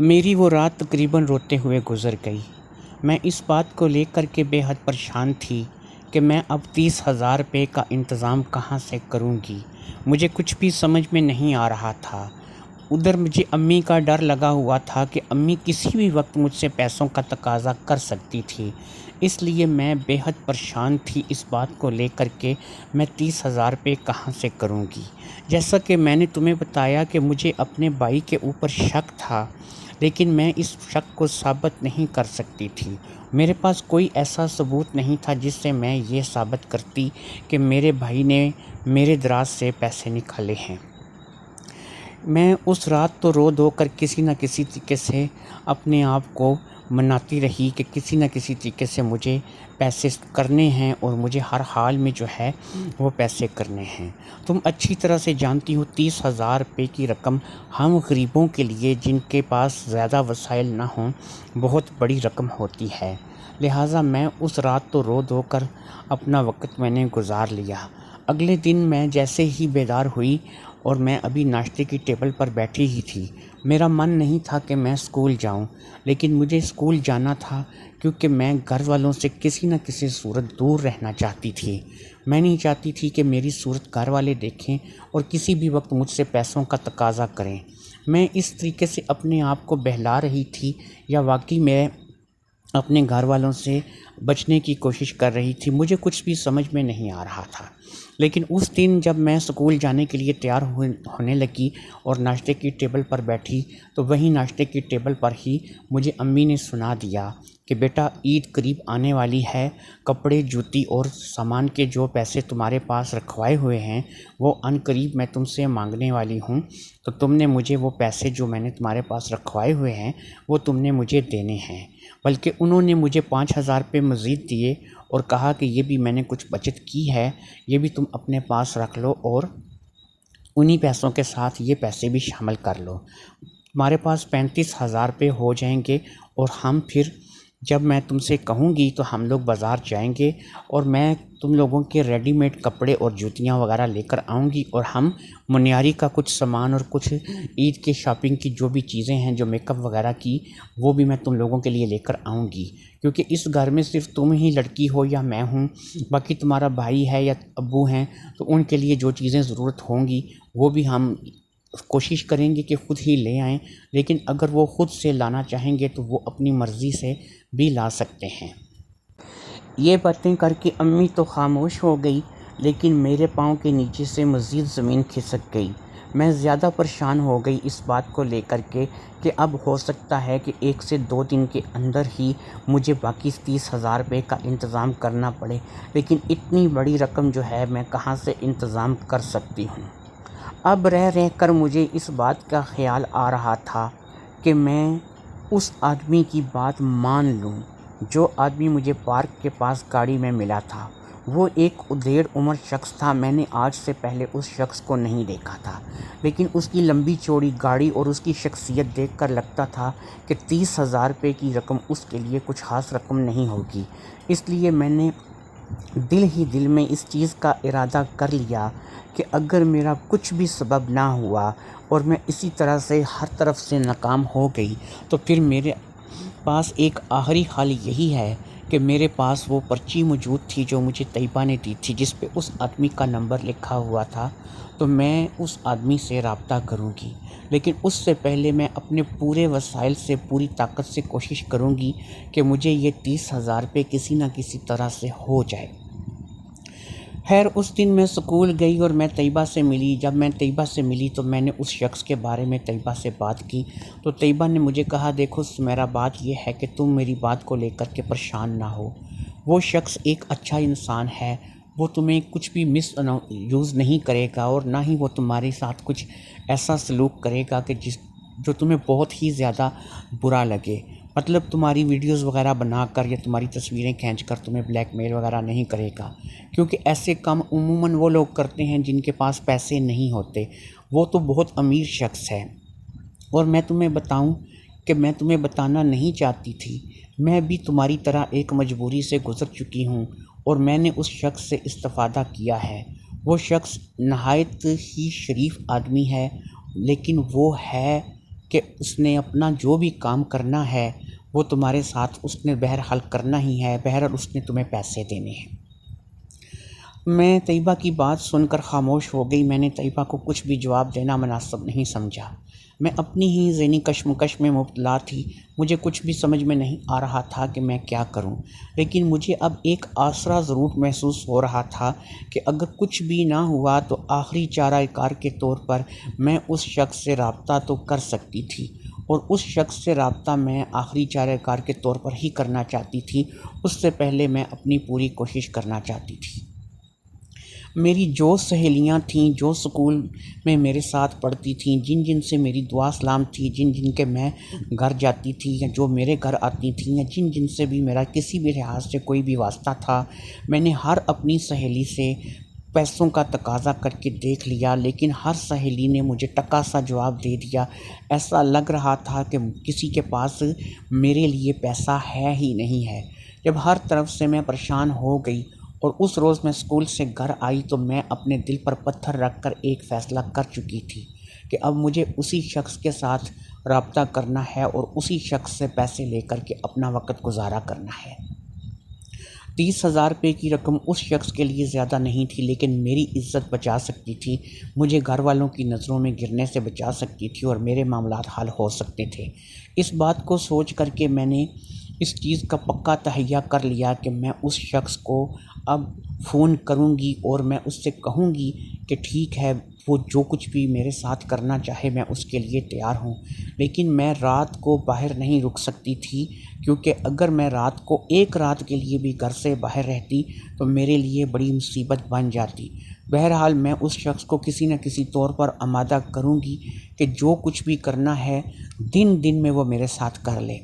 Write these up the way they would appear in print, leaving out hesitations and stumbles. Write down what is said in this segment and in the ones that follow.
میری وہ رات تقریباً روتے ہوئے گزر گئی۔ میں اس بات کو لے کر کے بے حد پریشان تھی کہ میں اب 30,000 روپے کا انتظام کہاں سے کروں گی۔ مجھے کچھ بھی سمجھ میں نہیں آ رہا تھا۔ ادھر مجھے امی کا ڈر لگا ہوا تھا کہ امی کسی بھی وقت مجھ سے پیسوں کا تقاضا کر سکتی تھی، اس لیے میں بے حد پریشان تھی اس بات کو لے کر کے میں 30,000 روپے کہاں سے کروں گی۔ جیسا کہ میں نے تمہیں بتایا کہ مجھے اپنے بھائی کے اوپر شک تھا، لیکن میں اس شک کو ثابت نہیں کر سکتی تھی۔ میرے پاس کوئی ایسا ثبوت نہیں تھا جس سے میں یہ ثابت کرتی کہ میرے بھائی نے میرے دراز سے پیسے نکالے ہیں۔ میں اس رات تو رو دھو کر کسی نہ کسی طریقے سے اپنے آپ کو مناتی رہی کہ کسی نہ کسی طریقے سے مجھے پیسے کرنے ہیں اور مجھے ہر حال میں جو ہے وہ پیسے کرنے ہیں۔ تم اچھی طرح سے جانتی ہو 30,000 روپے کی رقم ہم غریبوں کے لیے جن کے پاس زیادہ وسائل نہ ہوں بہت بڑی رقم ہوتی ہے۔ لہٰذا میں اس رات تو رو دھو کر اپنا وقت میں نے گزار لیا۔ اگلے دن میں جیسے ہی بیدار ہوئی اور میں ابھی ناشتے کی ٹیبل پر بیٹھی ہی تھی، میرا من نہیں تھا کہ میں اسکول جاؤں، لیکن مجھے اسکول جانا تھا کیونکہ میں گھر والوں سے کسی نہ کسی صورت دور رہنا چاہتی تھی۔ میں نہیں چاہتی تھی کہ میری صورت گھر والے دیکھیں اور کسی بھی وقت مجھ سے پیسوں کا تقاضا کریں۔ میں اس طریقے سے اپنے آپ کو بہلا رہی تھی یا واقعی میں اپنے گھر والوں سے بچنے کی کوشش کر رہی تھی، مجھے کچھ بھی سمجھ میں نہیں آ رہا تھا۔ لیکن اس دن جب میں اسکول جانے کے لیے تیار ہونے لگی اور ناشتے کی ٹیبل پر بیٹھی تو وہیں ناشتے کی ٹیبل پر ہی مجھے امی نے سنا دیا کہ بیٹا عید قریب آنے والی ہے، کپڑے جوتی اور سامان کے جو پیسے تمہارے پاس رکھوائے ہوئے ہیں وہ عن قریب میں تم سے مانگنے والی ہوں، تو تم نے مجھے وہ پیسے جو میں نے تمہارے پاس رکھوائے ہوئے ہیں وہ تم نے مجھے دینے ہیں۔ بلکہ انہوں نے مجھے 5,000 روپے مزید دیے اور کہا کہ یہ بھی میں نے کچھ بچت کی ہے، یہ بھی تم اپنے پاس رکھ لو اور انہی پیسوں کے ساتھ یہ پیسے بھی شامل کر لو۔ تمہارے پاس 35,000 روپے ہو جائیں گے اور ہم پھر جب میں تم سے کہوں گی تو ہم لوگ بازار جائیں گے اور میں تم لوگوں کے ریڈی میڈ کپڑے اور جوتیاں وغیرہ لے کر آؤں گی اور ہم منیاری کا کچھ سامان اور کچھ عید کے شاپنگ کی جو بھی چیزیں ہیں جو میک اپ وغیرہ کی وہ بھی میں تم لوگوں کے لیے لے کر آؤں گی، کیونکہ اس گھر میں صرف تم ہی لڑکی ہو یا میں ہوں، باقی تمہارا بھائی ہے یا ابو ہیں تو ان کے لیے جو چیزیں ضرورت ہوں گی وہ بھی ہم کوشش کریں گے کہ خود ہی لے آئیں، لیکن اگر وہ خود سے لانا چاہیں گے تو وہ اپنی مرضی سے بھی لا سکتے ہیں۔ یہ باتیں کر کے امی تو خاموش ہو گئی، لیکن میرے پاؤں کے نیچے سے مزید زمین کھسک گئی۔ میں زیادہ پریشان ہو گئی اس بات کو لے کر کے کہ اب ہو سکتا ہے کہ 1 سے 2 دن کے اندر ہی مجھے باقی 30,000 روپے کا انتظام کرنا پڑے، لیکن اتنی بڑی رقم جو ہے میں کہاں سے انتظام کر سکتی ہوں۔ اب رہ کر مجھے اس بات کا خیال آ رہا تھا کہ میں اس آدمی کی بات مان لوں جو آدمی مجھے پارک کے پاس گاڑی میں ملا تھا۔ وہ ایک ادھیڑ عمر شخص تھا، میں نے آج سے پہلے اس شخص کو نہیں دیکھا تھا، لیکن اس کی لمبی چوڑی گاڑی اور اس کی شخصیت دیکھ کر لگتا تھا کہ 30,000 روپے کی رقم اس کے لیے کچھ خاص رقم نہیں ہوگی۔ اس لیے میں نے دل ہی دل میں اس چیز کا ارادہ کر لیا کہ اگر میرا کچھ بھی سبب نہ ہوا اور میں اسی طرح سے ہر طرف سے ناکام ہو گئی تو پھر میرے پاس ایک آخری حل یہی ہے کہ میرے پاس وہ پرچی موجود تھی جو مجھے طیبہ نے دی تھی جس پہ اس آدمی کا نمبر لکھا ہوا تھا، تو میں اس آدمی سے رابطہ کروں گی، لیکن اس سے پہلے میں اپنے پورے وسائل سے پوری طاقت سے کوشش کروں گی کہ مجھے یہ 30,000 روپے کسی نہ کسی طرح سے ہو جائے۔ خیر اس دن میں اسکول گئی اور میں طیبہ سے ملی۔ جب میں طیبہ سے ملی تو میں نے اس شخص کے بارے میں طیبہ سے بات کی تو طیبہ نے مجھے کہا دیکھو سمیرا، بات یہ ہے کہ تم میری بات کو لے کر کے پریشان نہ ہو، وہ شخص ایک اچھا انسان ہے، وہ تمہیں کچھ بھی مس یوز نہیں کرے گا اور نہ ہی وہ تمہارے ساتھ کچھ ایسا سلوک کرے گا کہ جو تمہیں بہت ہی زیادہ برا لگے، مطلب تمہاری ویڈیوز وغیرہ بنا کر یا تمہاری تصویریں کھینچ کر تمہیں بلیک میل وغیرہ نہیں کرے گا، کیونکہ ایسے کام عموماً وہ لوگ کرتے ہیں جن کے پاس پیسے نہیں ہوتے۔ وہ تو بہت امیر شخص ہے، اور میں تمہیں بتاؤں کہ میں تمہیں بتانا نہیں چاہتی تھی، میں بھی تمہاری طرح ایک مجبوری سے گزر چکی ہوں اور میں نے اس شخص سے استفادہ کیا ہے۔ وہ شخص نہایت ہی شریف آدمی ہے، لیکن وہ ہے کہ اس نے اپنا جو بھی کام کرنا ہے وہ تمہارے ساتھ اس نے بہرحال کرنا ہی ہے، بہرحال اس نے تمہیں پیسے دینے ہیں۔ میں طیبہ کی بات سن کر خاموش ہو گئی۔ میں نے طیبہ کو کچھ بھی جواب دینا مناسب نہیں سمجھا۔ میں اپنی ہی ذہنی کشمکش میں مبتلا تھی۔ مجھے کچھ بھی سمجھ میں نہیں آ رہا تھا کہ میں کیا کروں، لیکن مجھے اب ایک آسرا ضرور محسوس ہو رہا تھا کہ اگر کچھ بھی نہ ہوا تو آخری چارہ کار کے طور پر میں اس شخص سے رابطہ تو کر سکتی تھی، اور اس شخص سے رابطہ میں آخری چارہ کار کے طور پر ہی کرنا چاہتی تھی۔ اس سے پہلے میں اپنی پوری کوشش کرنا چاہتی تھی۔ میری جو سہیلیاں تھیں، جو سکول میں میرے ساتھ پڑھتی تھیں، جن سے میری دعا سلام تھی، جن کے میں گھر جاتی تھی یا جو میرے گھر آتی تھیں، یا جن سے بھی میرا کسی بھی لحاظ سے کوئی بھی واسطہ تھا، میں نے ہر اپنی سہیلی سے پیسوں کا تقاضا کر کے دیکھ لیا، لیکن ہر سہیلی نے مجھے ٹکا سا جواب دے دیا۔ ایسا لگ رہا تھا کہ کسی کے پاس میرے لیے پیسہ ہے ہی نہیں ہے۔ جب ہر طرف سے میں پریشان ہو گئی اور اس روز میں اسکول سے گھر آئی تو میں اپنے دل پر پتھر رکھ کر ایک فیصلہ کر چکی تھی کہ اب مجھے اسی شخص کے ساتھ رابطہ کرنا ہے اور اسی شخص سے پیسے لے کر کے اپنا وقت گزارا کرنا ہے۔ 30,000 روپے کی رقم اس شخص کے لیے زیادہ نہیں تھی، لیکن میری عزت بچا سکتی تھی، مجھے گھر والوں کی نظروں میں گرنے سے بچا سکتی تھی، اور میرے معاملات حل ہو سکتے تھے۔ اس بات کو سوچ کر کے میں نے اس چیز کا پکا تہیہ کر لیا کہ میں اس شخص کو اب فون کروں گی اور میں اس سے کہوں گی کہ ٹھیک ہے، وہ جو کچھ بھی میرے ساتھ کرنا چاہے میں اس کے لیے تیار ہوں، لیکن میں رات کو باہر نہیں رک سکتی تھی، کیونکہ اگر میں رات کو ایک رات کے لیے بھی گھر سے باہر رہتی تو میرے لیے بڑی مصیبت بن جاتی۔ بہرحال میں اس شخص کو کسی نہ کسی طور پر آمادہ کروں گی کہ جو کچھ بھی کرنا ہے دن میں وہ میرے ساتھ کر لے،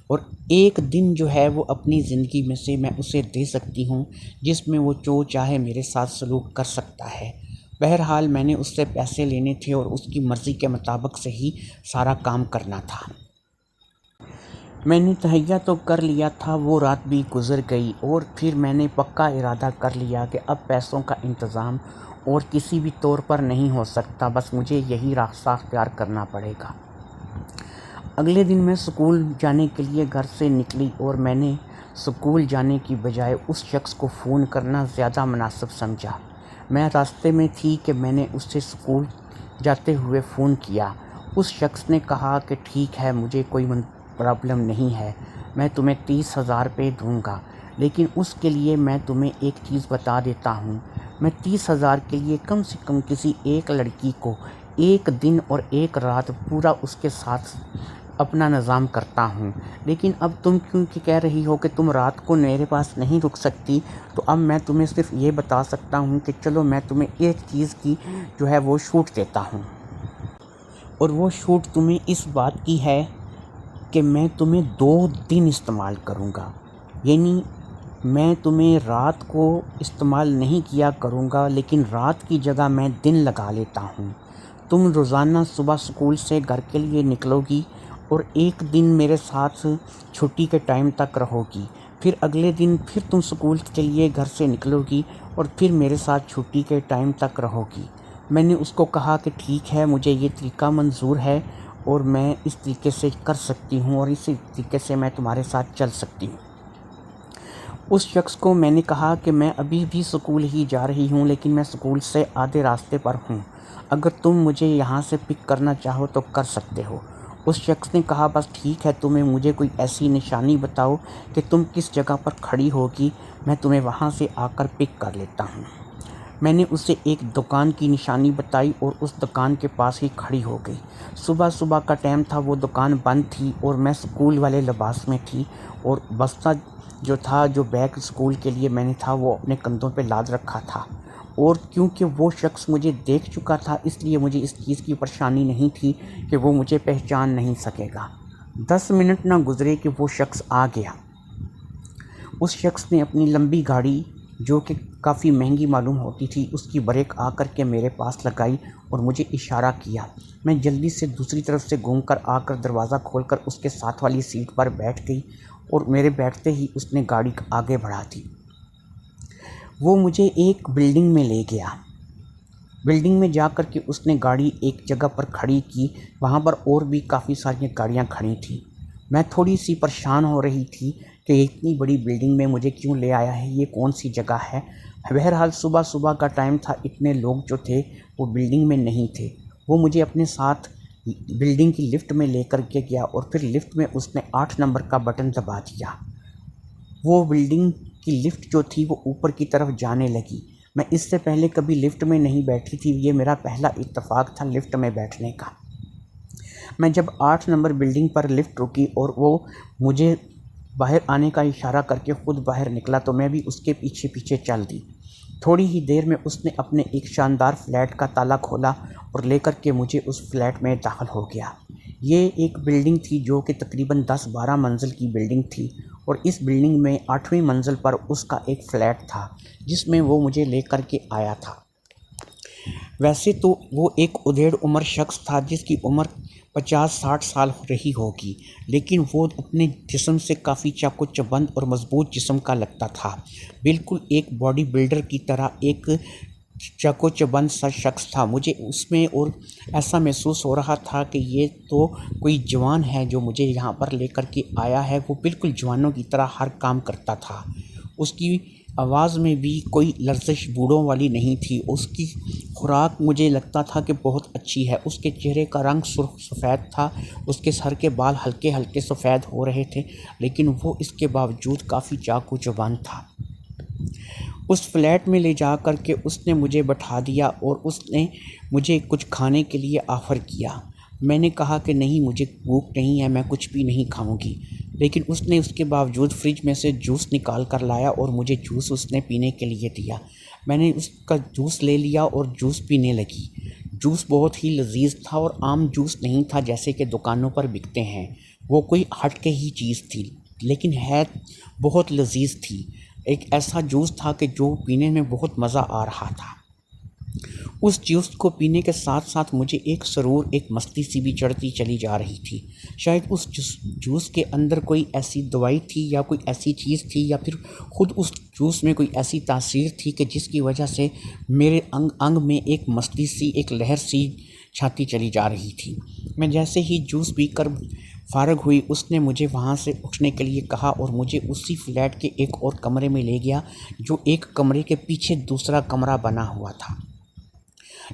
اور ایک دن جو ہے وہ اپنی زندگی میں سے میں اسے دے سکتی ہوں جس میں وہ جو چاہے میرے ساتھ سلوک کر سکتا ہے۔ بہرحال میں نے اس سے پیسے لینے تھے اور اس کی مرضی کے مطابق سے ہی سارا کام کرنا تھا۔ میں نے تہیہ تو کر لیا تھا۔ وہ رات بھی گزر گئی اور پھر میں نے پکا ارادہ کر لیا کہ اب پیسوں کا انتظام اور کسی بھی طور پر نہیں ہو سکتا، بس مجھے یہی راستہ اختیار کرنا پڑے گا۔ اگلے دن میں اسکول جانے کے لیے گھر سے نکلی اور میں نے اسکول جانے کی بجائے اس شخص کو فون کرنا زیادہ مناسب سمجھا۔ میں راستے میں تھی کہ میں نے اس سے اسکول جاتے ہوئے فون کیا۔ اس شخص نے کہا کہ ٹھیک ہے، مجھے کوئی پرابلم نہیں ہے، میں تمہیں 30,000 روپے دوں گا، لیکن اس کے لیے میں تمہیں ایک چیز بتا دیتا ہوں، میں 30,000 کے لیے کم سے کم کسی ایک لڑکی کو ایک دن اور ایک رات پورا اس کے ساتھ اپنا نظام کرتا ہوں، لیکن اب تم کیونکہ کہہ رہی ہو کہ تم رات کو میرے پاس نہیں رک سکتی، تو اب میں تمہیں صرف یہ بتا سکتا ہوں کہ چلو میں تمہیں ایک چیز کی جو ہے وہ چھوٹ دیتا ہوں، اور وہ چھوٹ تمہیں اس بات کی ہے کہ میں تمہیں 2 دن استعمال کروں گا، یعنی میں تمہیں رات کو استعمال نہیں کیا کروں گا، لیکن رات کی جگہ میں دن لگا لیتا ہوں۔ تم روزانہ صبح اسکول سے گھر کے لیے نکلو گی اور ایک دن میرے ساتھ چھٹی کے ٹائم تک رہو گی، پھر اگلے دن پھر تم اسکول کے لیے گھر سے نکلو گی اور پھر میرے ساتھ چھٹی کے ٹائم تک رہو گی۔ میں نے اس کو کہا کہ ٹھیک ہے، مجھے یہ طریقہ منظور ہے اور میں اس طریقے سے کر سکتی ہوں اور اسی طریقے سے میں تمہارے ساتھ چل سکتی ہوں۔ اس شخص کو میں نے کہا کہ میں ابھی بھی اسکول ہی جا رہی ہوں، لیکن میں اسکول سے آدھے راستے پر ہوں، اگر تم مجھے یہاں سے پک کرنا چاہو تو کر سکتے ہو۔ اس شخص نے کہا بس ٹھیک ہے، تمہیں مجھے کوئی ایسی نشانی بتاؤ کہ تم کس جگہ پر کھڑی ہوگی، میں تمہیں وہاں سے آ کر پک کر لیتا ہوں۔ میں نے اسے ایک دکان کی نشانی بتائی اور اس دکان کے پاس ہی کھڑی ہو گئی۔ صبح کا ٹائم تھا، وہ دکان بند تھی اور میں اسکول والے لباس میں تھی، اور بستہ جو تھا، جو بیگ اسکول کے لیے میں نے تھا، وہ اپنے کندھوں پہ لاد رکھا تھا، اور کیونکہ وہ شخص مجھے دیکھ چکا تھا اس لیے مجھے اس چیز کی پریشانی نہیں تھی کہ وہ مجھے پہچان نہیں سکے گا۔ 10 منٹ نہ گزرے کہ وہ شخص آ گیا۔ اس شخص نے اپنی لمبی گاڑی جو کہ کافی مہنگی معلوم ہوتی تھی، اس کی بریک آ کر کے میرے پاس لگائی اور مجھے اشارہ کیا۔ میں جلدی سے دوسری طرف سے گھوم کر آ کر دروازہ کھول کر اس کے ساتھ والی سیٹ پر بیٹھ گئی اور میرے بیٹھتے ہی اس نے گاڑی آگے بڑھا دی۔ وہ مجھے ایک بلڈنگ میں لے گیا۔ بلڈنگ میں جا کر کے اس نے گاڑی ایک جگہ پر کھڑی کی، وہاں پر اور بھی کافی ساری گاڑیاں کھڑی تھیں۔ میں تھوڑی سی پریشان ہو رہی تھی کہ اتنی بڑی بلڈنگ میں مجھے کیوں لے آیا ہے، یہ کون سی جگہ ہے۔ بہرحال صبح صبح کا ٹائم تھا، اتنے لوگ جو تھے وہ بلڈنگ میں نہیں تھے۔ وہ مجھے اپنے ساتھ بلڈنگ کی لفٹ میں لے کر کے گیا اور پھر لفٹ میں اس نے 8 نمبر کا بٹن دبا دیا۔ وہ بلڈنگ کی لفٹ جو تھی وہ اوپر کی طرف جانے لگی۔ میں اس سے پہلے کبھی لفٹ میں نہیں بیٹھی تھی، یہ میرا پہلا اتفاق تھا لفٹ میں بیٹھنے کا۔ میں جب 8 نمبر بلڈنگ پر لفٹ رکی اور وہ مجھے باہر آنے کا اشارہ کر کے خود باہر نکلا تو میں بھی اس کے پیچھے پیچھے چل دی۔ تھوڑی ہی دیر میں اس نے اپنے ایک شاندار فلیٹ کا تالا کھولا اور لے کر کے مجھے اس فلیٹ میں داخل ہو گیا۔ یہ ایک بلڈنگ تھی جو کہ تقریباً 10-12 منزل کی بلڈنگ تھی، اور اس بلڈنگ میں 8ویں منزل پر اس کا ایک فلیٹ تھا جس میں وہ مجھے لے کر کے آیا تھا۔ ویسے تو وہ ایک ادھیڑ عمر شخص تھا جس کی عمر 50-60 سال رہی ہوگی، لیکن وہ اپنے جسم سے کافی چاق و چوبند اور مضبوط جسم کا لگتا تھا، بالکل ایک باڈی بلڈر کی طرح ایک چاق و چوبند سا شخص تھا۔ مجھے اس میں اور ایسا محسوس ہو رہا تھا کہ یہ تو کوئی جوان ہے جو مجھے یہاں پر لے کر کے آیا ہے۔ وہ بالکل جوانوں کی طرح ہر کام کرتا تھا۔ اس کی آواز میں بھی کوئی لرزش بوڑھوں والی نہیں تھی۔ اس کی خوراک مجھے لگتا تھا کہ بہت اچھی ہے۔ اس کے چہرے کا رنگ سرخ سفید تھا، اس کے سر کے بال ہلکے ہلکے سفید ہو رہے تھے، لیکن وہ اس کے باوجود کافی چاق و چوبند تھا۔ اس فلیٹ میں لے جا کر کے اس نے مجھے بٹھا دیا اور اس نے مجھے کچھ کھانے کے لیے آفر کیا۔ میں نے کہا کہ نہیں، مجھے بھوک نہیں ہے، میں کچھ بھی نہیں کھاؤں گی، لیکن اس نے اس کے باوجود فریج میں سے جوس نکال کر لایا اور مجھے جوس اس نے پینے کے لیے دیا۔ میں نے اس کا جوس لے لیا اور جوس پینے لگی۔ جوس بہت ہی لذیذ تھا اور عام جوس نہیں تھا جیسے کہ دکانوں پر بکتے ہیں، وہ کوئی ہٹ کے ہی چیز تھی، لیکن ہے بہت لذیذ تھی۔ ایک ایسا جوس تھا کہ جو پینے میں بہت مزہ آ رہا تھا۔ اس جوس کو پینے کے ساتھ ساتھ مجھے ایک سرور، ایک مستی سی بھی چڑھتی چلی جا رہی تھی۔ شاید اس جوس کے اندر کوئی ایسی دوائی تھی یا کوئی ایسی چیز تھی، یا پھر خود اس جوس میں کوئی ایسی تاثیر تھی کہ جس کی وجہ سے میرے انگ انگ میں ایک مستی سی، ایک لہر سی چھاتی چلی جا رہی تھی۔ میں جیسے ہی جوس پی کر فارغ ہوئی، اس نے مجھے وہاں سے اٹھنے کے لیے کہا اور مجھے اسی فلیٹ کے ایک اور کمرے میں لے گیا، جو ایک کمرے کے پیچھے دوسرا کمرہ بنا ہوا تھا۔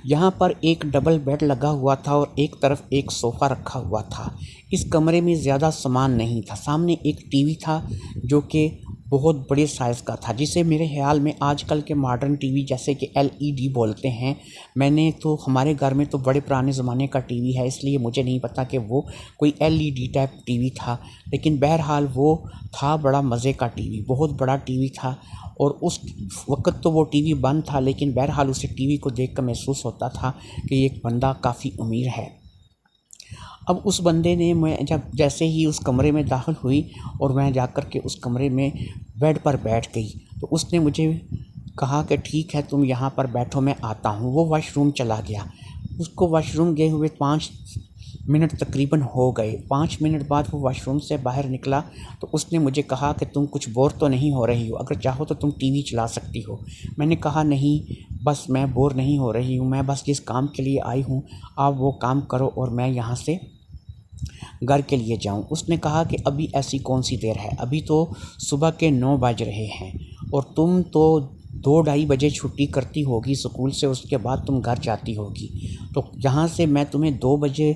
یہاں پر ایک ڈبل بیڈ لگا ہوا تھا اور ایک طرف ایک صوفہ رکھا ہوا تھا۔ اس کمرے میں زیادہ سامان نہیں تھا۔ سامنے ایک ٹی وی تھا جو کہ بہت بڑے سائز کا تھا، جسے میرے خیال میں آج کل کے ماڈرن ٹی وی جیسے کہ LED بولتے ہیں۔ میں نے تو ہمارے گھر میں تو بڑے پرانے زمانے کا ٹی وی ہے، اس لیے مجھے نہیں پتا کہ وہ کوئی LED ٹائپ ٹی وی تھا، لیکن بہرحال وہ تھا بڑا مزے کا ٹی وی، بہت بڑا ٹی وی تھا۔ اور اس وقت تو وہ ٹی وی بند تھا، لیکن بہرحال اسے ٹی وی کو دیکھ کر محسوس ہوتا تھا کہ ایک بندہ کافی امیر ہے۔ اب اس بندے نے، میں جب جیسے ہی اس کمرے میں داخل ہوئی اور میں جا کر کے اس کمرے میں بیڈ پر بیٹھ گئی، تو اس نے مجھے کہا کہ ٹھیک ہے تم یہاں پر بیٹھو، میں آتا ہوں۔ وہ واش روم چلا گیا۔ اس کو واش روم گئے ہوئے 5 منٹ تقریباً ہو گئے۔ 5 منٹ بعد وہ واش روم سے باہر نکلا تو اس نے مجھے کہا کہ تم کچھ بور تو نہیں ہو رہی ہو، اگر چاہو تو تم ٹی وی چلا سکتی ہو۔ میں نے کہا نہیں، بس میں بور نہیں ہو رہی ہوں، میں بس جس کام کے لیے آئی ہوں آپ وہ کام کرو اور میں یہاں سے گھر کے لیے جاؤں۔ اس نے کہا کہ ابھی ایسی کون سی دیر ہے، ابھی تو صبح کے 9 بج رہے ہیں اور تم تو 2-2:30 بجے چھٹی کرتی ہوگی اسکول سے، اس کے بعد تم گھر جاتی ہوگی، تو یہاں سے میں تمہیں 2 بجے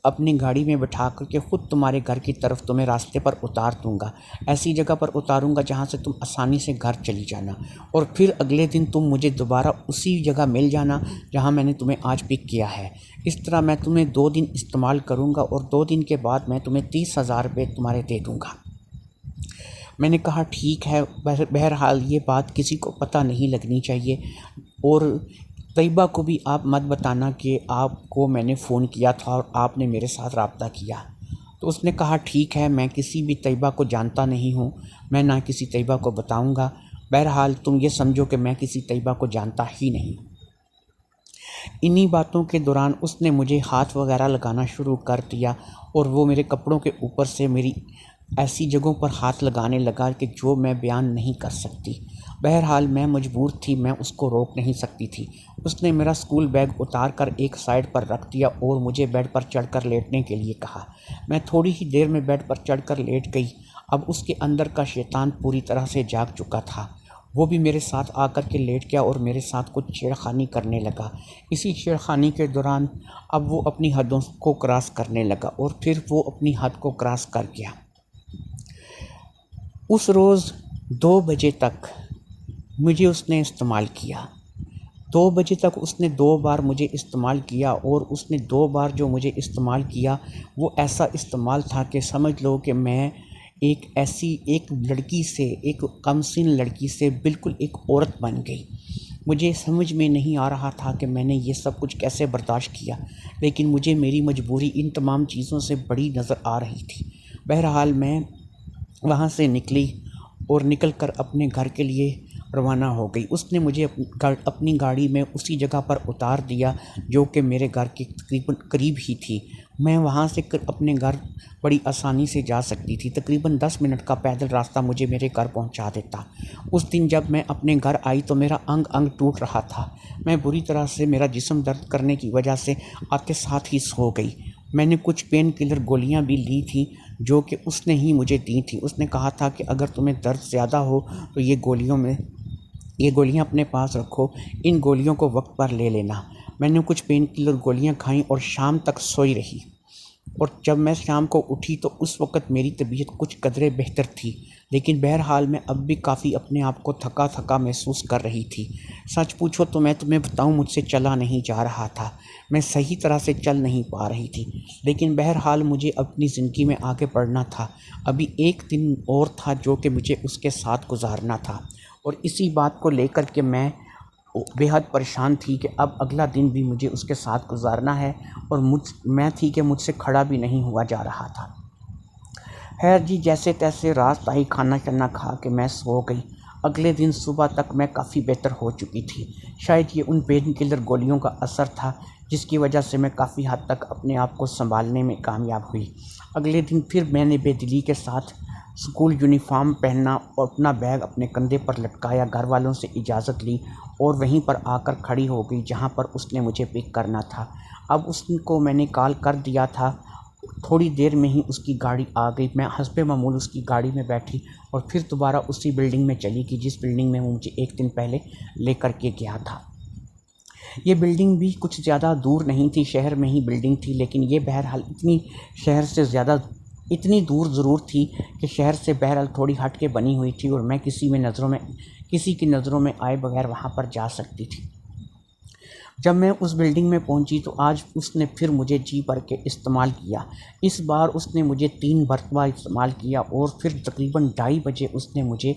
اپنی گاڑی میں بٹھا کر کے خود تمہارے گھر کی طرف تمہیں راستے پر اتار دوں گا، ایسی جگہ پر اتاروں گا جہاں سے تم آسانی سے گھر چلی جانا، اور پھر اگلے دن تم مجھے دوبارہ اسی جگہ مل جانا جہاں میں نے تمہیں آج پک کیا ہے۔ اس طرح میں تمہیں 2 دن استعمال کروں گا اور 2 دن کے بعد میں تمہیں 30,000 روپے تمہارے دے دوں گا۔ میں نے کہا ٹھیک ہے، بہرحال یہ بات کسی کو پتہ نہیں لگنی چاہیے، اور طیبہ کو بھی آپ مت بتانا کہ آپ کو میں نے فون کیا تھا اور آپ نے میرے ساتھ رابطہ کیا۔ تو اس نے کہا ٹھیک ہے، میں کسی بھی طیبہ کو جانتا نہیں ہوں، میں نہ کسی طیبہ کو بتاؤں گا، بہرحال تم یہ سمجھو کہ میں کسی طیبہ کو جانتا ہی نہیں۔ انہی باتوں کے دوران اس نے مجھے ہاتھ وغیرہ لگانا شروع کر دیا اور وہ میرے کپڑوں کے اوپر سے میری ایسی جگہوں پر ہاتھ لگانے لگا کہ جو میں بیان نہیں کر سکتی۔ بہرحال میں مجبور تھی، میں اس کو روک نہیں سکتی تھی۔ اس نے میرا اسکول بیگ اتار کر ایک سائڈ پر رکھ دیا اور مجھے بیڈ پر چڑھ کر لیٹنے کے لیے کہا۔ میں تھوڑی ہی دیر میں بیڈ پر چڑھ کر لیٹ گئی۔ اب اس کے اندر کا شیطان پوری طرح سے جاگ چکا تھا۔ وہ بھی میرے ساتھ آ کر کے لیٹ گیا اور میرے ساتھ کچھ چھیڑخانی کرنے لگا۔ اسی چھیڑخانی کے دوران اب وہ اپنی حدوں کو کراس کرنے لگا اور پھر وہ اپنی حد کو کراس کر گیا۔ اس روز 2 بجے تک مجھے اس نے استعمال کیا۔ 2 بجے تک اس نے 2 بار مجھے استعمال کیا، اور اس نے 2 بار جو مجھے استعمال کیا وہ ایسا استعمال تھا کہ سمجھ لو کہ میں ایک لڑکی سے، ایک کم سن لڑکی سے بالکل ایک عورت بن گئی۔ مجھے سمجھ میں نہیں آ رہا تھا کہ میں نے یہ سب کچھ کیسے برداشت کیا، لیکن مجھے میری مجبوری ان تمام چیزوں سے بڑی نظر آ رہی تھی۔ بہرحال میں وہاں سے نکلی اور نکل کر اپنے گھر کے لیے روانہ ہو گئی۔ اس نے مجھے اپنی گاڑی میں اسی جگہ پر اتار دیا جو کہ میرے گھر کے تقریباً قریب ہی تھی۔ میں وہاں سے اپنے گھر بڑی آسانی سے جا سکتی تھی۔ تقریباً 10 منٹ کا پیدل راستہ مجھے میرے گھر پہنچا دیتا۔ اس دن جب میں اپنے گھر آئی تو میرا انگ انگ ٹوٹ رہا تھا۔ میں بری طرح سے، میرا جسم درد کرنے کی وجہ سے آتے ساتھ ہی سو گئی۔ میں نے کچھ پین کلر گولیاں بھی لی تھیں جو کہ اس نے ہی مجھے دی تھی۔ اس نے کہا تھا کہ اگر تمہیں درد زیادہ ہو تو یہ گولیاں اپنے پاس رکھو، ان گولیوں کو وقت پر لے لینا۔ میں نے کچھ پین کلر گولیاں کھائیں اور شام تک سوئی رہی، اور جب میں شام کو اٹھی تو اس وقت میری طبیعت کچھ قدرے بہتر تھی، لیکن بہرحال میں اب بھی کافی اپنے آپ کو تھکا تھکا محسوس کر رہی تھی۔ سچ پوچھو تو میں تمہیں بتاؤں، مجھ سے چلا نہیں جا رہا تھا، میں صحیح طرح سے چل نہیں پا رہی تھی، لیکن بہرحال مجھے اپنی زندگی میں آگے بڑھنا تھا۔ ابھی ایک دن اور تھا جو کہ مجھے اس کے ساتھ گزارنا تھا، اور اسی بات کو لے کر کے میں بے حد پریشان تھی کہ اب اگلا دن بھی مجھے اس کے ساتھ گزارنا ہے، اور میں تھی کہ مجھ سے کھڑا بھی نہیں ہوا جا رہا تھا۔ خیر جی، جیسے تیسے رات آئی، کھانا چنا کھا کے میں سو گئی۔ اگلے دن صبح تک میں کافی بہتر ہو چکی تھی۔ شاید یہ ان پین کلر گولیوں کا اثر تھا جس کی وجہ سے میں کافی حد تک اپنے آپ کو سنبھالنے میں کامیاب ہوئی۔ اگلے دن پھر میں نے بے دلی کے ساتھ اسکول یونیفارم پہنا اور اپنا بیگ اپنے کندھے پر لٹکایا، گھر والوں سے اجازت لی اور وہیں پر آ کر کھڑی ہو گئی جہاں پر اس نے مجھے پک کرنا تھا۔ اب اس کو میں نے کال کر دیا تھا، تھوڑی دیر میں ہی اس کی گاڑی آ گئی۔ میں حسب معمول اس کی گاڑی میں بیٹھی اور پھر دوبارہ اسی بلڈنگ میں چلی گئی جس بلڈنگ میں وہ مجھے ایک دن پہلے لے کر کے گیا تھا۔ یہ بلڈنگ بھی کچھ زیادہ دور نہیں تھی، شہر میں ہی بلڈنگ تھی، لیکن یہ بہرحال اتنی دور ضرور تھی کہ شہر سے بہرحال تھوڑی ہٹ کے بنی ہوئی تھی، اور میں کسی کی نظروں میں آئے بغیر وہاں پر جا سکتی تھی۔ جب میں اس بلڈنگ میں پہنچی تو آج اس نے پھر مجھے جی بھر کے استعمال کیا۔ اس بار اس نے مجھے 3 مرتبہ استعمال کیا، اور پھر تقریباً 2:30 بجے اس نے مجھے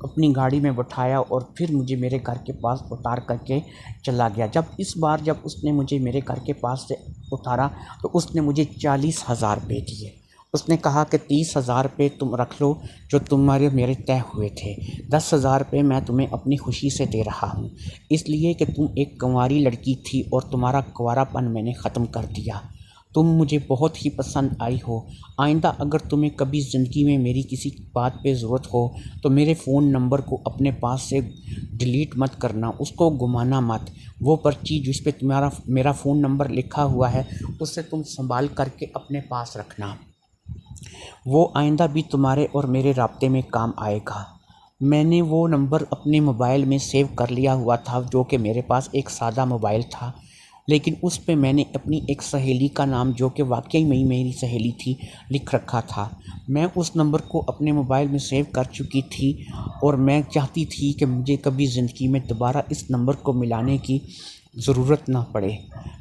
اپنی گاڑی میں بٹھایا اور پھر مجھے میرے گھر کے پاس اتار کر کے چلا گیا۔ جب اس نے مجھے میرے گھر کے پاس سے اتارا تو اس نے مجھے 40,000 روپے دیے۔ اس نے کہا کہ 30,000 روپے تم رکھ لو جو میرے طے ہوئے تھے، 10,000 روپے میں تمہیں اپنی خوشی سے دے رہا ہوں، اس لیے کہ تم ایک کنواری لڑکی تھی اور تمہارا کنوارا پن میں نے ختم کر دیا۔ تم مجھے بہت ہی پسند آئی ہو۔ آئندہ اگر تمہیں کبھی زندگی میں میری کسی بات پہ ضرورت ہو تو میرے فون نمبر کو اپنے پاس سے ڈیلیٹ مت کرنا، اس کو گمانا مت۔ وہ پرچی جس پہ میرا فون نمبر لکھا ہوا ہے اسے تم سنبھال کر کے اپنے پاس رکھنا، وہ آئندہ بھی تمہارے اور میرے رابطے میں کام آئے گا۔ میں نے وہ نمبر اپنے موبائل میں سیو کر لیا ہوا تھا جو کہ میرے پاس ایک سادہ موبائل تھا، لیکن اس پہ میں نے اپنی ایک سہیلی کا نام جو کہ واقعی میں میری سہیلی تھی لکھ رکھا تھا۔ میں اس نمبر کو اپنے موبائل میں سیو کر چکی تھی اور میں چاہتی تھی کہ مجھے کبھی زندگی میں دوبارہ اس نمبر کو ملانے کی ضرورت نہ پڑے۔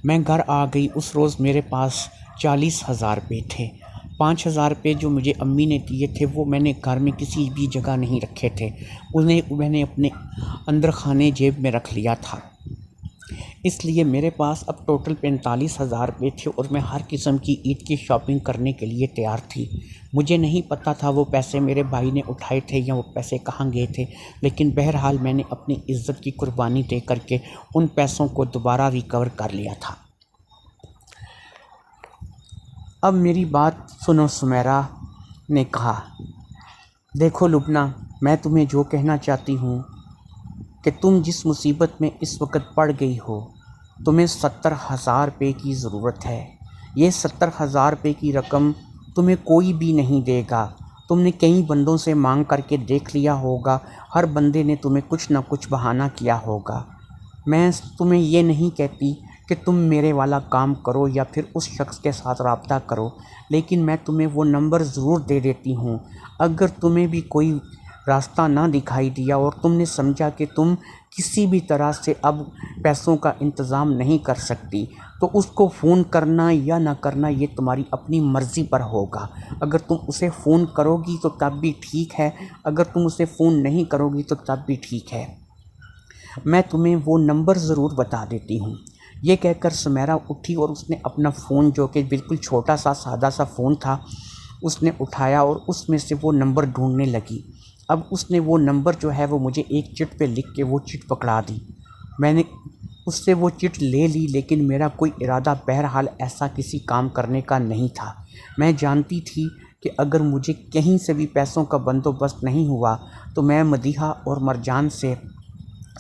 میں گھر آ گئی۔ اس روز میرے پاس 40,000 روپے تھے۔ 5,000 روپے جو مجھے امی نے دیے تھے وہ میں نے گھر میں کسی بھی جگہ نہیں رکھے تھے، انہیں میں نے اپنے اندر خانے جیب میں رکھ لیا تھا۔ اس لیے میرے پاس اب ٹوٹل 45,000 روپے تھے اور میں ہر قسم کی عید کی شاپنگ کرنے کے لیے تیار تھی۔ مجھے نہیں پتہ تھا وہ پیسے میرے بھائی نے اٹھائے تھے یا وہ پیسے کہاں گئے تھے، لیکن بہرحال میں نے اپنی عزت کی قربانی دے کر کے ان پیسوں کو دوبارہ ریکور کر لیا تھا۔ اب میری بات سنو، سمیرہ نے کہا۔ دیکھو لبنہ، میں تمہیں جو کہنا چاہتی ہوں کہ تم جس مصیبت میں اس وقت پڑ گئی ہو تمہیں 70,000 روپے کی ضرورت ہے۔ یہ 70,000 روپے کی رقم تمہیں کوئی بھی نہیں دے گا۔ تم نے کئی بندوں سے مانگ کر کے دیکھ لیا ہوگا، ہر بندے نے تمہیں کچھ نہ کچھ بہانہ کیا ہوگا۔ میں تمہیں یہ نہیں کہتی کہ تم میرے والا کام کرو یا پھر اس شخص کے ساتھ رابطہ کرو، لیکن میں تمہیں وہ نمبر ضرور دے دیتی ہوں۔ اگر تمہیں بھی کوئی راستہ نہ دکھائی دیا اور تم نے سمجھا کہ تم کسی بھی طرح سے اب پیسوں کا انتظام نہیں کر سکتی، تو اس کو فون کرنا یا نہ کرنا یہ تمہاری اپنی مرضی پر ہوگا۔ اگر تم اسے فون کرو گی تو تب بھی ٹھیک ہے، اگر تم اسے فون نہیں کرو گی تو تب بھی ٹھیک ہے۔ میں تمہیں وہ نمبر ضرور بتا دیتی ہوں۔ یہ کہہ کر سمیرہ اٹھی اور اس نے اپنا فون، جو کہ بالکل چھوٹا سا سادہ سا فون تھا، اس نے اٹھایا اور اس میں سے وہ نمبر ڈھونڈنے لگی۔ اب اس نے وہ نمبر جو ہے وہ مجھے ایک چٹ پہ لکھ کے وہ چٹ پکڑا دی۔ میں نے اس سے وہ چٹ لے لی، لیکن میرا کوئی ارادہ بہرحال ایسا کسی کام کرنے کا نہیں تھا۔ میں جانتی تھی کہ اگر مجھے کہیں سے بھی پیسوں کا بندوبست نہیں ہوا تو میں مدیحہ اور مرجان سے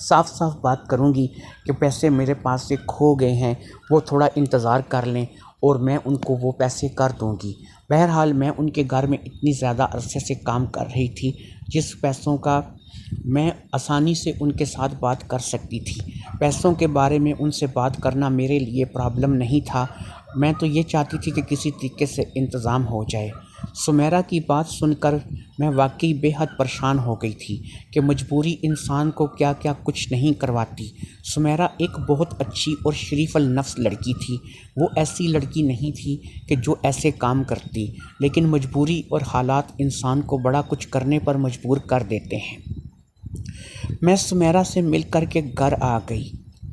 صاف صاف بات کروں گی کہ پیسے میرے پاس سے کھو گئے ہیں، وہ تھوڑا انتظار کر لیں اور میں ان کو وہ پیسے کر دوں گی۔ بہرحال میں ان کے گھر میں اتنی زیادہ عرصے سے کام کر رہی تھی جس پیسوں کا میں آسانی سے ان کے ساتھ بات کر سکتی تھی۔ پیسوں کے بارے میں ان سے بات کرنا میرے لیے پرابلم نہیں تھا، میں تو یہ چاہتی تھی کہ کسی طریقے سے انتظام ہو جائے۔ سمیرہ کی بات سن کر میں واقعی بے حد پریشان ہو گئی تھی کہ مجبوری انسان کو کیا کیا کچھ نہیں کرواتی۔ سمیرہ ایک بہت اچھی اور شریف النفس لڑکی تھی، وہ ایسی لڑکی نہیں تھی کہ جو ایسے کام کرتی، لیکن مجبوری اور حالات انسان کو بڑا کچھ کرنے پر مجبور کر دیتے ہیں۔ میں سمیرہ سے مل کر کے گھر آ گئی۔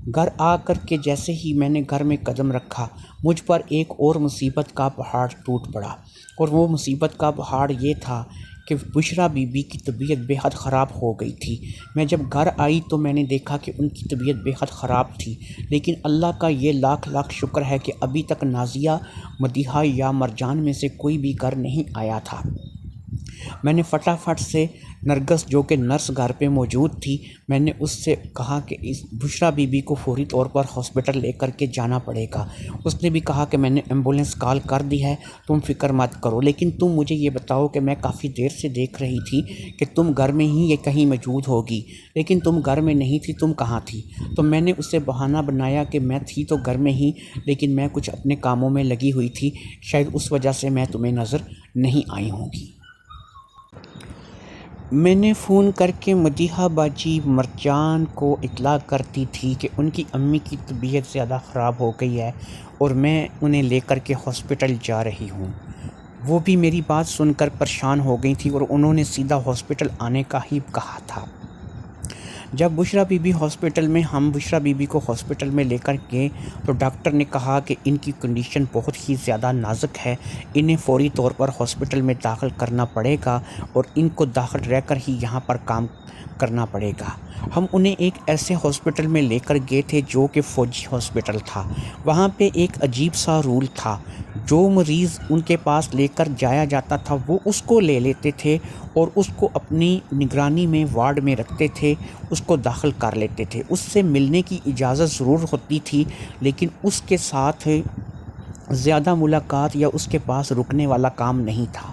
گھر آ کر کے جیسے ہی میں نے گھر میں قدم رکھا، مجھ پر ایک اور مصیبت کا پہاڑ ٹوٹ پڑا، اور وہ مصیبت کا پہاڑ یہ تھا کہ بشریٰ بی بی کی طبیعت بے حد خراب ہو گئی تھی۔ میں جب گھر آئی تو میں نے دیکھا کہ ان کی طبیعت بے حد خراب تھی، لیکن اللہ کا یہ لاکھ لاکھ شکر ہے کہ ابھی تک نازیہ، مدیحہ یا مرجان میں سے کوئی بھی گھر نہیں آیا تھا۔ میں نے فٹافٹ سے نرگس، جو کہ نرس گھر پہ موجود تھی، میں نے اس سے کہا کہ اس بشریٰ بی بی کو فوری طور پر ہاسپٹل لے کر کے جانا پڑے گا۔ اس نے بھی کہا کہ میں نے ایمبولینس کال کر دی ہے، تم فکر مت کرو، لیکن تم مجھے یہ بتاؤ کہ میں کافی دیر سے دیکھ رہی تھی کہ تم گھر میں ہی یہ کہیں موجود ہوگی، لیکن تم گھر میں نہیں تھی، تم کہاں تھی؟ تو میں نے اسے بہانہ بنایا کہ میں تھی تو گھر میں ہی، لیکن میں کچھ اپنے کاموں میں لگی ہوئی تھی، شاید اس وجہ سے میں تمہیں نظر نہیں آئی ہوں گی۔ میں نے فون کر کے مدیحہ باجی مرجان کو اطلاع کر دی تھی کہ ان کی امی کی طبیعت زیادہ خراب ہو گئی ہے اور میں انہیں لے کر کے ہاسپٹل جا رہی ہوں۔ وہ بھی میری بات سن کر پریشان ہو گئی تھی اور انہوں نے سیدھا ہاسپٹل آنے کا ہی کہا تھا۔ جب بشریٰ بی بی ہاسپٹل میں ہم بشریٰ بی بی کو ہاسپٹل میں لے کر گئے تو ڈاکٹر نے کہا کہ ان کی کنڈیشن بہت ہی زیادہ نازک ہے، انہیں فوری طور پر ہاسپٹل میں داخل کرنا پڑے گا اور ان کو داخل رہ کر ہی یہاں پر کام کرنا پڑے گا۔ ہم انہیں ایک ایسے ہاسپٹل میں لے کر گئے تھے جو کہ فوجی ہاسپٹل تھا۔ وہاں پہ ایک عجیب سا رول تھا، جو مریض ان کے پاس لے کر جایا جاتا تھا وہ اس کو لے لیتے تھے اور اس کو اپنی نگرانی میں وارڈ میں رکھتے تھے، اس کو داخل کر لیتے تھے۔ اس سے ملنے کی اجازت ضرور ہوتی تھی، لیکن اس کے ساتھ زیادہ ملاقات یا اس کے پاس رکنے والا کام نہیں تھا۔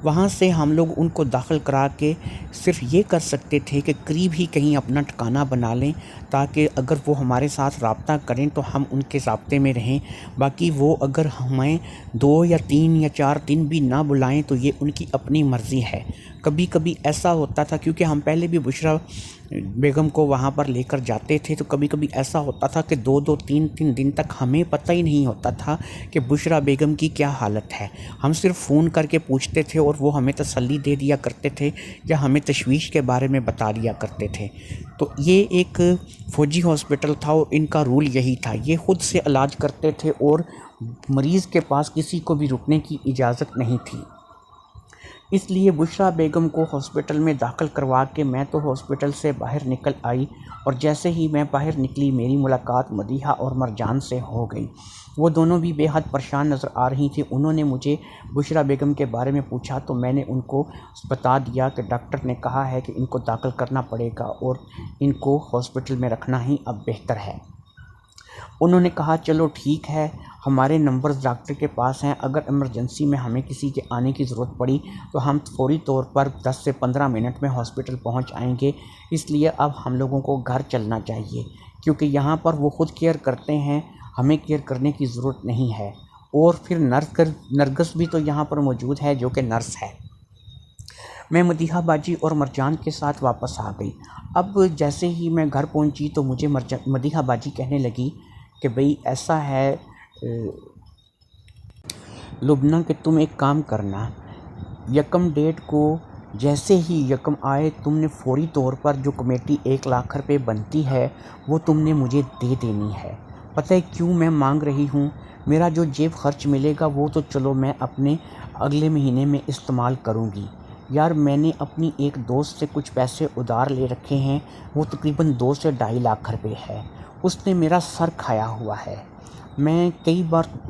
وہاں سے ہم لوگ ان کو داخل کرا کے صرف یہ کر سکتے تھے کہ قریب ہی کہیں اپنا ٹھکانہ بنا لیں، تاکہ اگر وہ ہمارے ساتھ رابطہ کریں تو ہم ان کے رابطے میں رہیں۔ باقی وہ اگر ہمیں 2 یا 3 یا 4 دن بھی نہ بلائیں تو یہ ان کی اپنی مرضی ہے۔ کبھی کبھی ایسا ہوتا تھا، کیونکہ ہم پہلے بھی بشریٰ بیگم کو وہاں پر لے کر جاتے تھے، تو کبھی کبھی ایسا ہوتا تھا کہ 2 3 دن تک ہمیں پتہ ہی نہیں ہوتا تھا کہ بشریٰ بیگم کی کیا حالت ہے۔ ہم صرف فون کر کے پوچھتے تھے اور وہ ہمیں تسلی دے دیا کرتے تھے یا ہمیں تشویش کے بارے میں بتا دیا کرتے تھے۔ تو یہ ایک فوجی ہاسپٹل تھا اور ان کا رول یہی تھا، یہ خود سے علاج کرتے تھے اور مریض کے پاس کسی کو بھی رکنے کی اجازت نہیں تھی۔ اس لیے بشریٰ بیگم کو ہاسپٹل میں داخل کروا کے میں تو ہاسپٹل سے باہر نکل آئی، اور جیسے ہی میں باہر نکلی میری ملاقات مدیحہ اور مرجان سے ہو گئی۔ وہ دونوں بھی بے حد پریشان نظر آ رہی تھیں۔ انہوں نے مجھے بشریٰ بیگم کے بارے میں پوچھا تو میں نے ان کو بتا دیا کہ ڈاکٹر نے کہا ہے کہ ان کو داخل کرنا پڑے گا اور ان کو ہاسپٹل میں رکھنا ہی اب بہتر ہے۔ انہوں نے کہا چلو ٹھیک ہے، ہمارے نمبرز ڈاکٹر کے پاس ہیں، اگر ایمرجنسی میں ہمیں کسی کے آنے کی ضرورت پڑی تو ہم فوری طور پر 10 سے 15 منٹ میں ہاسپٹل پہنچ آئیں گے، اس لیے اب ہم لوگوں کو گھر چلنا چاہیے کیونکہ یہاں پر وہ خود کیئر کرتے ہیں، ہمیں کیئر کرنے کی ضرورت نہیں ہے۔ اور پھر نرگس بھی تو یہاں پر موجود ہے جو کہ نرس ہے۔ میں مدیحہ باجی اور مرجان کے ساتھ واپس آ گئی۔ اب جیسے ہی میں گھر پہنچی تو مجھے مدیحہ باجی کہنے لگی کہ بھئی ایسا ہے لبنہ کہ تم ایک کام کرنا، یکم ڈیٹ کو جیسے ہی یکم آئے تم نے فوری طور پر جو کمیٹی 1 لاکھ روپے بنتی ہے وہ تم نے مجھے دے دینی ہے۔ پتہ ہے کیوں میں مانگ رہی ہوں؟ میرا جو جیب خرچ ملے گا وہ تو چلو میں اپنے اگلے مہینے میں استعمال کروں گی۔ یار میں نے اپنی ایک دوست سے کچھ پیسے ادھار لے رکھے ہیں، وہ تقریباً 2 سے 2.5 لاکھ روپے ہے۔ اس نے میرا سر کھایا ہوا ہے۔ میں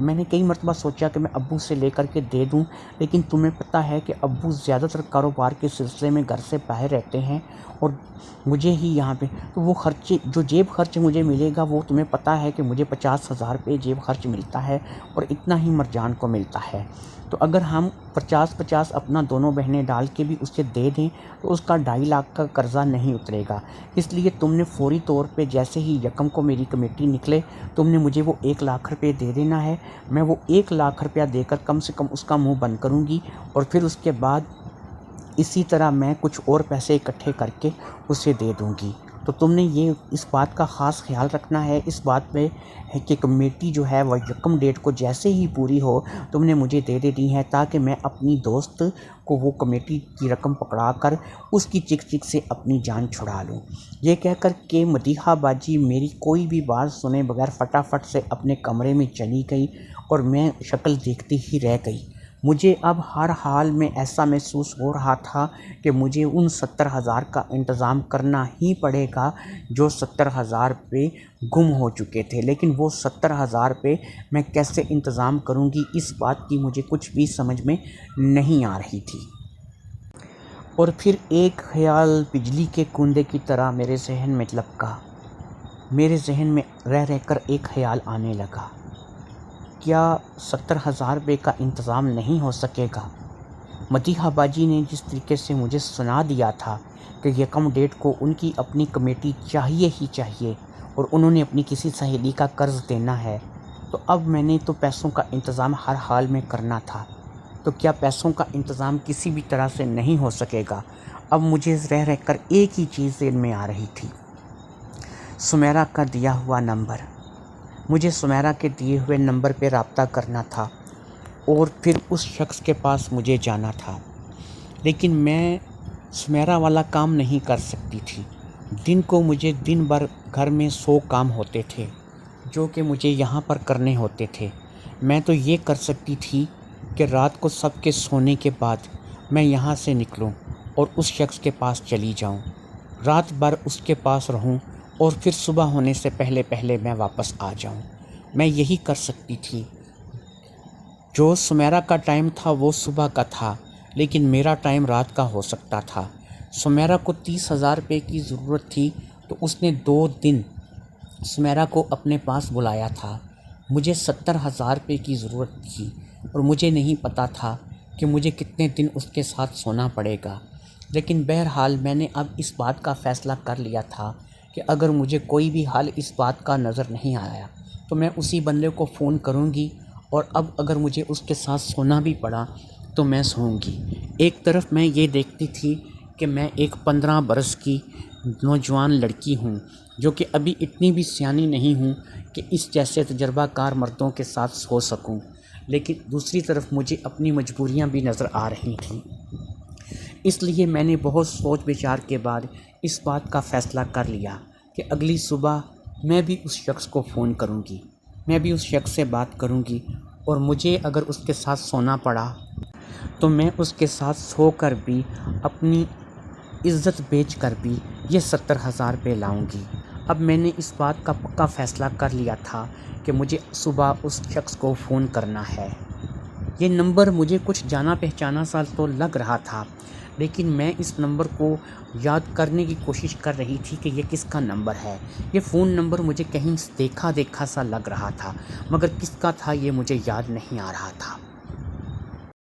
نے کئی مرتبہ سوچا کہ میں ابو سے لے کر کے دے دوں، لیکن تمہیں پتہ ہے کہ ابو زیادہ تر کاروبار کے سلسلے میں گھر سے باہر رہتے ہیں اور مجھے ہی یہاں پہ تو وہ خرچے جو جیب خرچ مجھے ملے گا وہ تمہیں پتہ ہے کہ مجھے 50,000 روپے جیب خرچ ملتا ہے اور اتنا ہی مرجان کو ملتا ہے۔ تو اگر ہم 50-50 اپنا دونوں بہنیں ڈال کے بھی اسے دے دیں تو اس کا 2.5 لاکھ کا قرضہ نہیں اترے گا۔ اس لیے تم نے فوری طور پہ جیسے ہی یکم کو میری کمیٹی نکلے تم نے مجھے وہ 1 لاکھ روپے دے دینا ہے۔ میں وہ 1 لاکھ روپیہ دے کر کم سے کم اس کا منہ بند کروں گی اور پھر اس کے بعد اسی طرح میں کچھ اور پیسے اکٹھے کر کے اسے دے دوں گی۔ تو تم نے اس بات کا خاص خیال رکھنا ہے، اس بات میں ہے کہ کمیٹی جو ہے وہ یکم ڈیٹ کو جیسے ہی پوری ہو تم نے مجھے دے دینی ہے تاکہ میں اپنی دوست کو وہ کمیٹی کی رقم پکڑا کر اس کی چک چک سے اپنی جان چھڑا لوں۔ یہ کہہ کر کہ مدیحہ باجی میری کوئی بھی بات سنے بغیر فٹافٹ سے اپنے کمرے میں چلی گئی اور میں شکل دیکھتی ہی رہ گئی۔ مجھے اب ہر حال میں ایسا محسوس ہو رہا تھا کہ مجھے ان 70,000 کا انتظام کرنا ہی پڑے گا جو 70,000 روپے گم ہو چکے تھے، لیکن وہ 70,000 روپے میں کیسے انتظام کروں گی اس بات کی مجھے کچھ بھی سمجھ میں نہیں آ رہی تھی۔ اور پھر ایک خیال بجلی کے کندے کی طرح میرے ذہن میں لپکا۔ میرے ذہن میں رہ کر ایک خیال آنے لگا، کیا 70,000 روپے کا انتظام نہیں ہو سکے گا؟ مدیحہ باجی نے جس طریقے سے مجھے سنا دیا تھا کہ یکم ڈیٹ کو ان کی اپنی کمیٹی چاہیے ہی چاہیے اور انہوں نے اپنی کسی سہیلی کا قرض دینا ہے، تو اب میں نے تو پیسوں کا انتظام ہر حال میں کرنا تھا۔ تو کیا پیسوں کا انتظام کسی بھی طرح سے نہیں ہو سکے گا؟ اب مجھے رہ کر ایک ہی چیز ذہن میں آ رہی تھی، سمیرہ کا دیا ہوا نمبر۔ مجھے سمیرہ کے دیے ہوئے نمبر پہ رابطہ کرنا تھا اور پھر اس شخص کے پاس مجھے جانا تھا، لیکن میں سمیرہ والا کام نہیں کر سکتی تھی۔ دن کو مجھے دن بھر گھر میں 100 کام ہوتے تھے جو کہ مجھے یہاں پر کرنے ہوتے تھے۔ میں تو یہ کر سکتی تھی کہ رات کو سب کے سونے کے بعد میں یہاں سے نکلوں اور اس شخص کے پاس چلی جاؤں، رات بھر اس کے پاس رہوں اور پھر صبح ہونے سے پہلے میں واپس آ جاؤں۔ میں یہی کر سکتی تھی۔ جو سمیرہ کا ٹائم تھا وہ صبح کا تھا، لیکن میرا ٹائم رات کا ہو سکتا تھا۔ سمیرہ کو 30,000 روپے کی ضرورت تھی تو اس نے 2 دن سمیرہ کو اپنے پاس بلایا تھا۔ مجھے 70,000 روپے کی ضرورت تھی اور مجھے نہیں پتا تھا کہ مجھے کتنے دن اس کے ساتھ سونا پڑے گا، لیکن بہرحال میں نے اب اس بات کا فیصلہ کر لیا تھا کہ اگر مجھے کوئی بھی حل اس بات کا نظر نہیں آیا تو میں اسی بندے کو فون کروں گی اور اب اگر مجھے اس کے ساتھ سونا بھی پڑا تو میں سوؤں گی۔ ایک طرف میں یہ دیکھتی تھی کہ میں ایک 15 برس کی نوجوان لڑکی ہوں جو کہ ابھی اتنی بھی سیانی نہیں ہوں کہ اس جیسے تجربہ کار مردوں کے ساتھ سو سکوں، لیکن دوسری طرف مجھے اپنی مجبوریاں بھی نظر آ رہی تھیں۔ اس لیے میں نے بہت سوچ بچار کے بعد اس بات کا فیصلہ کر لیا کہ اگلی صبح میں بھی اس شخص کو فون کروں گی، میں بھی اس شخص سے بات کروں گی اور مجھے اگر اس کے ساتھ سونا پڑا تو میں اس کے ساتھ سو کر بھی اپنی عزت بیچ کر بھی یہ 70,000 روپے لاؤں گی۔ اب میں نے اس بات کا پکا فیصلہ کر لیا تھا کہ مجھے صبح اس شخص کو فون کرنا ہے۔ یہ نمبر مجھے کچھ جانا پہچانا سا تو لگ رہا تھا، لیکن میں اس نمبر کو یاد کرنے کی کوشش کر رہی تھی کہ یہ کس کا نمبر ہے۔ یہ فون نمبر مجھے کہیں دیکھا دیکھا سا لگ رہا تھا، مگر کس کا تھا یہ مجھے یاد نہیں آ رہا تھا۔